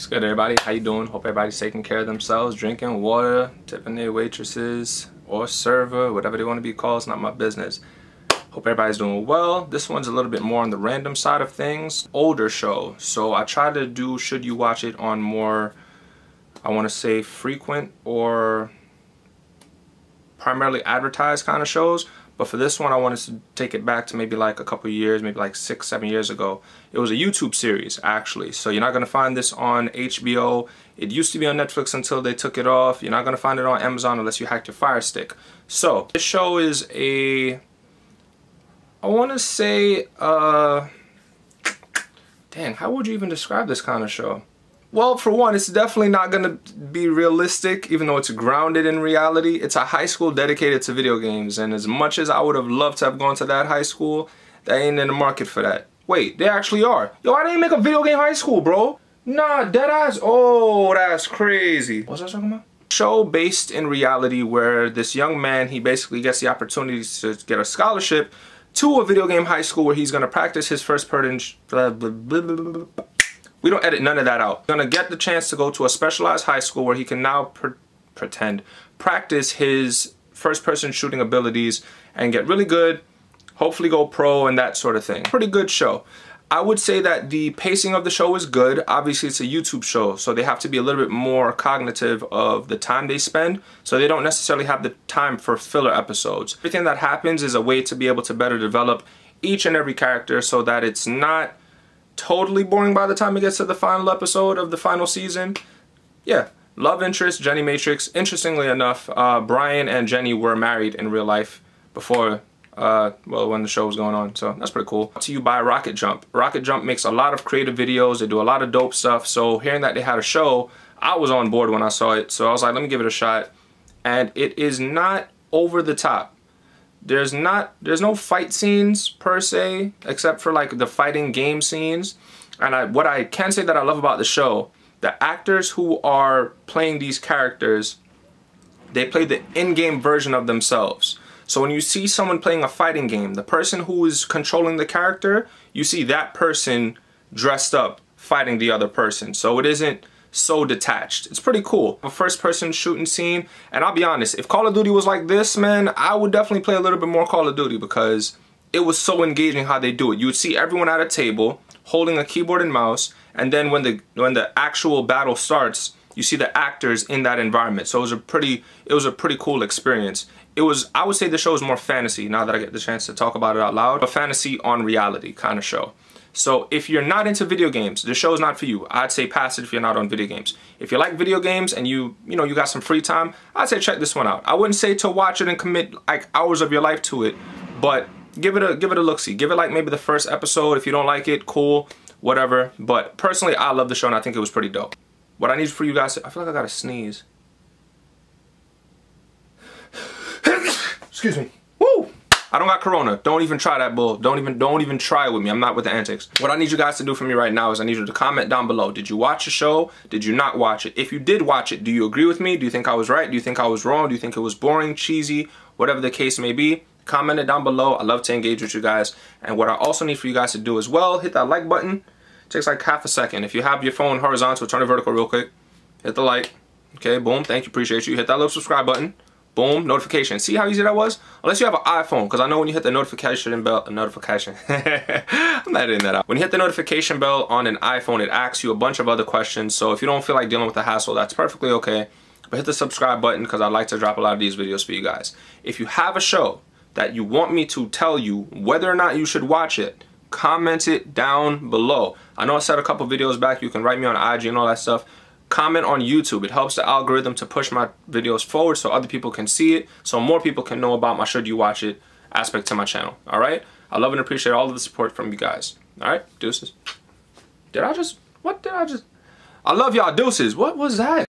What's good, everybody? How you doing? Hope everybody's taking care of themselves, drinking water, tipping their waitresses or server, whatever they want to be called. It's not my business. Hope everybody's doing well. This one's a little bit more on the random side of things. Older show. So I try to do should you watch it on more, I want to say, frequent or primarily advertised kind of shows. But for this one, I wanted to take it back to maybe like a couple years, maybe like 6-7 years ago. It was a YouTube series, actually. So you're not going to find this on HBO. It used to be on Netflix until they took it off. You're not going to find it on Amazon unless you hacked your Fire Stick. So this show is a, I want to say, dang, how would you even describe this kind of show? Well, for one, it's definitely not going to be realistic, even though it's grounded in reality. It's a high school dedicated to video games, and as much as I would have loved to have gone to that high school, they ain't in the market for that. Wait, they actually are. Yo, why didn't make a video game high school, bro? Nah, deadass. Oh, that's crazy. What was I talking about? Show based in reality where this young man, he basically gets the opportunity to get a scholarship to a video game high school where he's going to practice his first person. We don't edit none of that out. He's gonna get the chance to go to a specialized high school where he can now practice his first-person shooting abilities and get really good, hopefully go pro and that sort of thing. Pretty good show. I would say that the pacing of the show is good. Obviously, it's a YouTube show, so they have to be a little bit more cognitive of the time they spend, so they don't necessarily have the time for filler episodes. Everything that happens is a way to be able to better develop each and every character so that it's not totally boring by the time it gets to the final episode of the final season. Yeah, love interest, Jenny Matrix. Interestingly enough, Brian and Jenny were married in real life before, well, when the show was going on. So that's pretty cool. To you by Rocket Jump. Rocket Jump makes a lot of creative videos. They do a lot of dope stuff. So hearing that they had a show, I was on board when I saw it. So I was like, let me give it a shot. And it is not over the top. There's no fight scenes per se, except for like the fighting game scenes. And what I can say that I love about the show, the actors who are playing these characters, they play the in-game version of themselves. So when you see someone playing a fighting game, the person who is controlling the character, you see that person dressed up fighting the other person. So it isn't so detached. It's pretty cool. A first-person shooting scene, and I'll be honest, if Call of Duty was like this, man, I would definitely play a little bit more Call of Duty because it was so engaging how they do it. You would see everyone at a table holding a keyboard and mouse, and then when the actual battle starts, you see the actors in that environment. So it was a pretty cool experience. I would say the show is more fantasy now that I get the chance to talk about it out loud. A fantasy on reality kind of show. So if you're not into video games, the show is not for you. I'd say pass it if you're not on video games. If you like video games and you got some free time, I'd say check this one out. I wouldn't say to watch it and commit like hours of your life to it, but give it a look-see. Give it like maybe the first episode. If you don't like it, cool, whatever. But personally, I love the show and I think it was pretty dope. What I need for you guys, I feel like I gotta sneeze. Excuse me. Woo! I don't got corona. Don't even try that bull. Don't even try it with me. I'm not with the antics. What I need you guys to do for me right now is I need you to comment down below. Did you watch the show? Did you not watch it? If you did watch it, do you agree with me? Do you think I was right? Do you think I was wrong? Do you think it was boring, cheesy, whatever the case may be? Comment it down below. I love to engage with you guys. And what I also need for you guys to do as well, hit that like button. It takes like half a second. If you have your phone horizontal, turn it vertical real quick. Hit the like. Okay, boom. Thank you. Appreciate you. Hit that little subscribe button. Boom, notification. See how easy that was? Unless you have an iPhone, because I know when you hit the notification bell, I'm not editing that out. When you hit the notification bell on an iPhone, it asks you a bunch of other questions. So if you don't feel like dealing with the hassle, that's perfectly okay. But hit the subscribe button because I like to drop a lot of these videos for you guys. If you have a show that you want me to tell you whether or not you should watch it, comment it down below. I know I said a couple videos back, you can write me on IG and all that stuff. Comment on YouTube. It helps the algorithm to push my videos forward so other people can see it, so more people can know about my should you watch it aspect to my channel. All right? I love and appreciate all of the support from you guys. All right? Deuces. I love y'all. Deuces. What was that?